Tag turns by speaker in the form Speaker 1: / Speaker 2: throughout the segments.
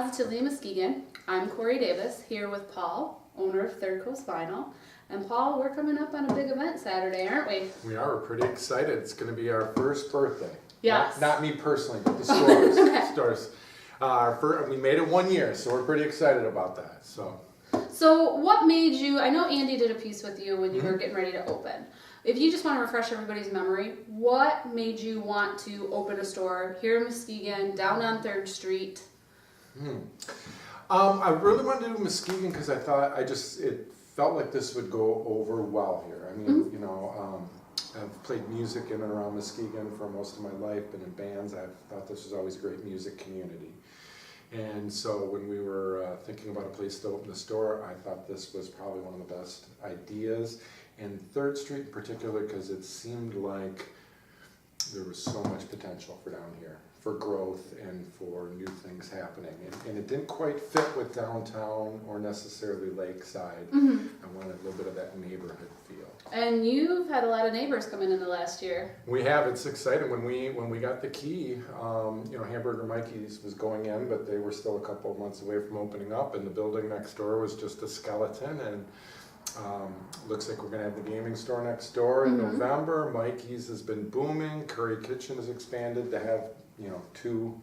Speaker 1: Positively Muskegon. I'm Corey Davis, here with Paul, owner of Third Coast Vinyl. And Paul, we're coming up on a big event Saturday, aren't we?
Speaker 2: We are. We're pretty excited. It's going to be our first birthday.
Speaker 1: Yes.
Speaker 2: Not me personally, but the stores.
Speaker 1: Okay.
Speaker 2: Stores. We made it 1 year, so we're pretty excited about that.
Speaker 1: So what made you, I know Andy did a piece with you when you were getting ready to open. If you just want to refresh everybody's memory, what made you want to open a store here in Muskegon, down on 3rd Street?
Speaker 2: I really wanted to do Muskegon because I thought it felt like this would go over well here. I mean, I've played music in and around Muskegon for most of my life, been in bands. I thought this was always a great music community. And so when we were thinking about a place to open the store, I thought this was probably one of the best ideas. And 3rd Street in particular, because it seemed like there was so much potential for down here, for growth and for new things happening. And it didn't quite fit with downtown or necessarily Lakeside. I wanted a little bit of that neighborhood feel.
Speaker 1: And you've had a lot of neighbors come in the last year.
Speaker 2: We have. It's exciting. When we got the key, Hamburger Mikey's was going in, but they were still a couple of months away from opening up, and the building next door was just a skeleton. And looks like we're going to have the gaming store next door in November. Mikey's has been booming. Curry Kitchen has expanded to have two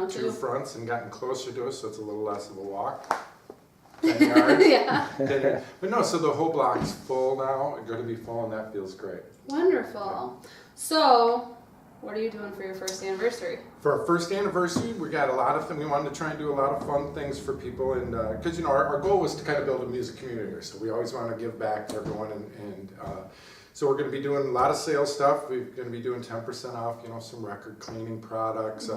Speaker 1: two
Speaker 2: fronts and gotten closer to us, so it's a little less of a walk. 10 yards.
Speaker 1: Yeah.
Speaker 2: But no, so the whole block's full now. It's going to be full, and that feels great.
Speaker 1: Wonderful. So, what are you doing for your first anniversary?
Speaker 2: For our first anniversary, we got a lot of things. We wanted to try and do a lot of fun things for people, and because our goal was to kind of build a music community here, so we always want to give back to everyone, and so we're going to be doing a lot of sales stuff. We're going to be doing 10% off, some record cleaning products,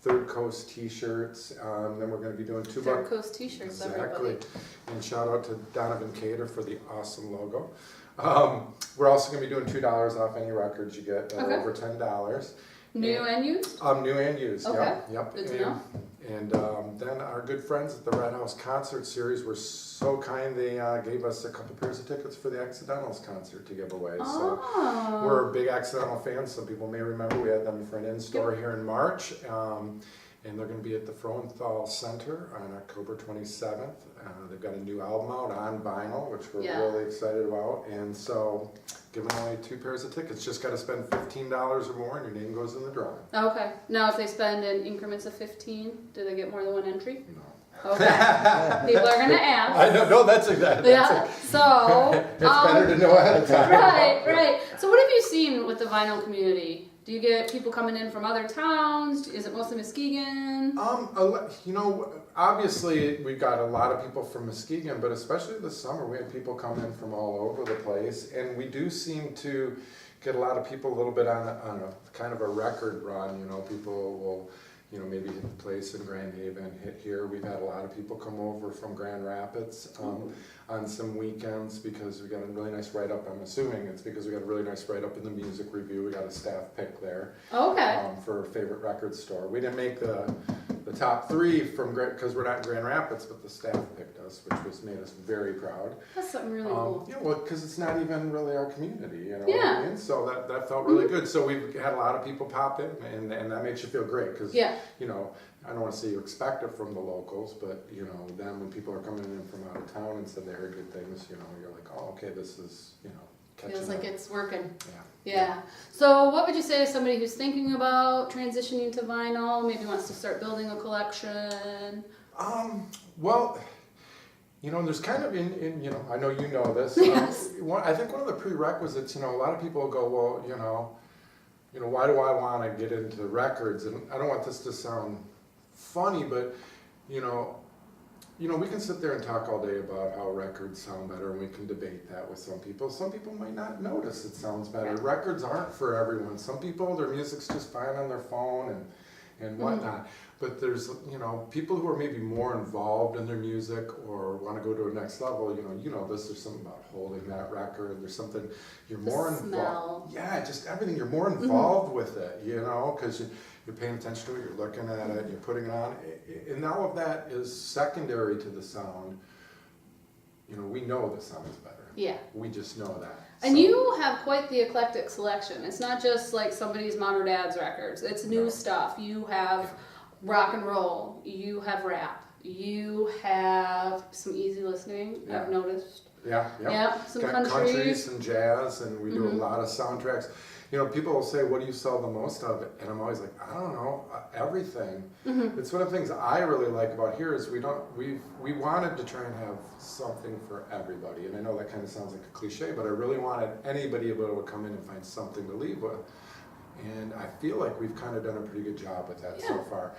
Speaker 2: Third Coast T-shirts. Then we're going to be doing
Speaker 1: Third Coast T-shirts.
Speaker 2: Exactly.
Speaker 1: Everybody.
Speaker 2: And shout out to Donovan Cater for the awesome logo. We're also going to be doing $2 off any records you get that are over $10.
Speaker 1: New and used?
Speaker 2: New and used.
Speaker 1: Okay.
Speaker 2: Yep.
Speaker 1: Good to know.
Speaker 2: And then our good friends at the Red House Concert Series were so kind, they gave us a couple pairs of tickets for the Accidentals concert to give away. So we're big Accidental fans. Some people may remember we had them for an in-store here in March. And they're going to be at the Froenthal Center on October 27th. They've got a new album out on vinyl, which we're really excited about. And so giving away 2 pairs of tickets. Just got to spend $15 or more and your name goes in the drawing.
Speaker 1: Okay. Now if they spend in increments of 15, do they get more than one entry?
Speaker 2: No.
Speaker 1: Okay. People are going to ask.
Speaker 2: I know. No, that's exactly.
Speaker 1: So.
Speaker 2: It's better to know ahead of time.
Speaker 1: Right. So what have you seen with the vinyl community? Do you get people coming in from other towns? Is it mostly Muskegon?
Speaker 2: Obviously we've got a lot of people from Muskegon, but especially this summer we had people come in from all over the place, and we do seem to get a lot of people a little bit on a kind of a record run. People will maybe hit the place in Grand Haven, hit here. We've had a lot of people come over from Grand Rapids on some weekends because we got a really nice write-up. I'm assuming it's because we got a really nice write-up in the music review. We got a staff pick there for favorite record store. We didn't make the top 3 because we're not in Grand Rapids, but the staff picked us, which made us very proud.
Speaker 1: That's something really cool.
Speaker 2: Yeah, well, because it's not even really our community,
Speaker 1: Yeah.
Speaker 2: what I mean? So that felt really good. So we've had a lot of people pop in, and that makes you feel great because, I don't want to say you expect it from the locals, but, then when people are coming in from out of town and said they heard good things, you're like, oh, okay, this is, catching
Speaker 1: Feels like
Speaker 2: up.
Speaker 1: It's working.
Speaker 2: Yeah.
Speaker 1: So what would you say to somebody who's thinking about transitioning to vinyl, maybe wants to start building a collection?
Speaker 2: Well, there's kind of I know you know this.
Speaker 1: Yes.
Speaker 2: I think one of the prerequisites, a lot of people go, well, why do I want to get into records? And I don't want this to sound funny, but, we can sit there and talk all day about how records sound better, and we can debate that with some people. Some people might not notice it sounds better. Records aren't for everyone. Some people, their music's just fine on their phone and whatnot. But there's, people who are maybe more involved in their music or want to go to a next level, there's something about holding that record. There's something, you're more involved. Yeah, just everything. You're more involved with it, because you're paying attention to it, you're looking at it, you're putting it on. And all of that is secondary to the sound. We know the sound's better.
Speaker 1: Yeah.
Speaker 2: We just know that.
Speaker 1: And you have quite the eclectic selection. It's not just like somebody's mom or dad's records. It's new stuff. You have rock and roll, you have rap, you have some easy listening,
Speaker 2: Yeah.
Speaker 1: I've noticed.
Speaker 2: Yeah,
Speaker 1: Yep, some
Speaker 2: Got
Speaker 1: country.
Speaker 2: countries and jazz, and we do a lot of soundtracks. You know, people will say, "What do you sell the most of?" And I'm always like, "I don't know, everything." It's one of the things I really like about here is we wanted to try and have something for everybody. And I know that kind of sounds like a cliche, but I really wanted anybody able to come in and find something to leave with. And I feel like we've kind of done a pretty good job with that so far.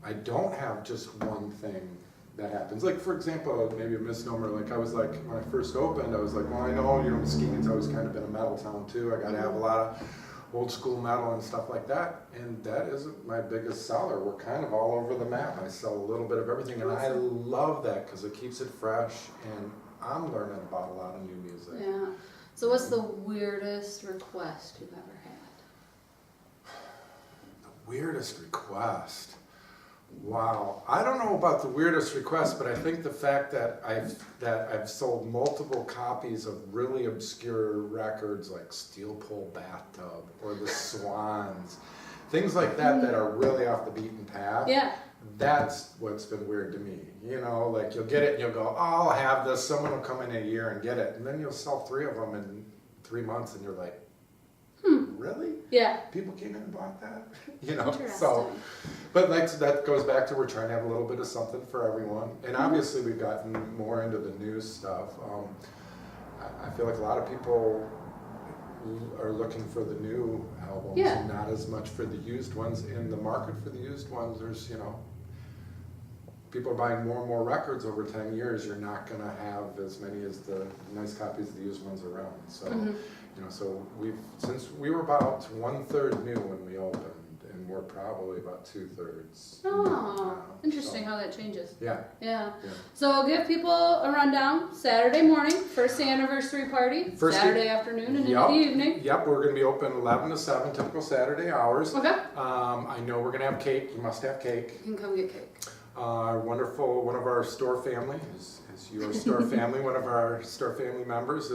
Speaker 2: I don't have just one thing that happens. Like, for example, maybe a misnomer, like I was like, when I first opened, I was like, well, I know, Muskegon's always kind of been a metal town too. I got to have a lot of old school metal and stuff like that. And that isn't my biggest seller. We're kind of all over the map. I sell a little bit of everything, and I love that because it keeps it fresh, and I'm learning about a lot of new music.
Speaker 1: Yeah. So what's the weirdest request you've ever had?
Speaker 2: The weirdest request? Wow, I don't know about the weirdest request, but I think the fact that I've sold multiple copies of really obscure records like Steel Pole Bathtub or the Swans, things like that that are really off the beaten path.
Speaker 1: Yeah.
Speaker 2: That's what's been weird to me. Like you'll get it and you'll go, oh, I'll have this. Someone will come in a year and get it, and then you'll sell 3 of them in 3 months, and you're like, really?
Speaker 1: Yeah.
Speaker 2: People came in and bought that?
Speaker 1: Interesting.
Speaker 2: So, but that goes back to we're trying to have a little bit of something for everyone. And obviously we've gotten more into the new stuff. I feel like a lot of people are looking for the new albums and not as much for the used ones. In the market for the used ones, there's, people are buying more and more records over 10 years. You're not going to have as many as the nice copies of the used ones around. So, so since we were about 1/3 new when we opened, and we're probably about 2/3.
Speaker 1: Oh, interesting how that changes.
Speaker 2: Yeah.
Speaker 1: So give people a rundown. Saturday morning, first anniversary party. Saturday afternoon and into the evening.
Speaker 2: Yep, we're going to be open 11 to 7, typical Saturday hours.
Speaker 1: Okay.
Speaker 2: I know we're going to have cake. You must have cake.
Speaker 1: You can come get cake.
Speaker 2: One of our store family is your store family. One of our store family members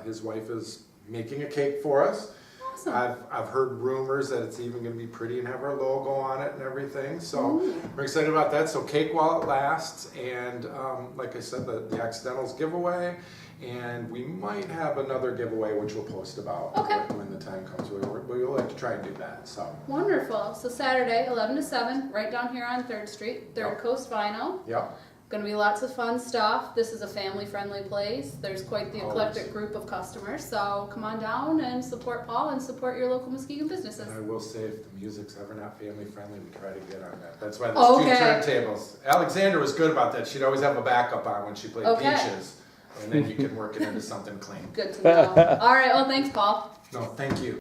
Speaker 2: his wife is making a cake for us.
Speaker 1: Awesome.
Speaker 2: I've heard rumors that it's even going to be pretty and have our logo on it and everything. So we're excited about that. So cake while it lasts, and like I said, the accidentals giveaway, and we might have another giveaway which we'll post about when the time comes. We like to try and do that. So
Speaker 1: wonderful. So Saturday, 11 to 7, right down here on 3rd Street, Third Coast Vinyl.
Speaker 2: Yep.
Speaker 1: Going to be lots of fun stuff. This is a family-friendly place. There's quite the eclectic group of customers. So come on down and support Paul and support your local Muskegon businesses.
Speaker 2: And I will say, if the music's ever not family-friendly, we try to get on that. That's why there's 2 turntables. Alexandra was good about that. She'd always have a backup on when she played Peaches. And then you can work it into something clean.
Speaker 1: Good to know. All right. Well, thanks, Paul.
Speaker 2: No, thank you.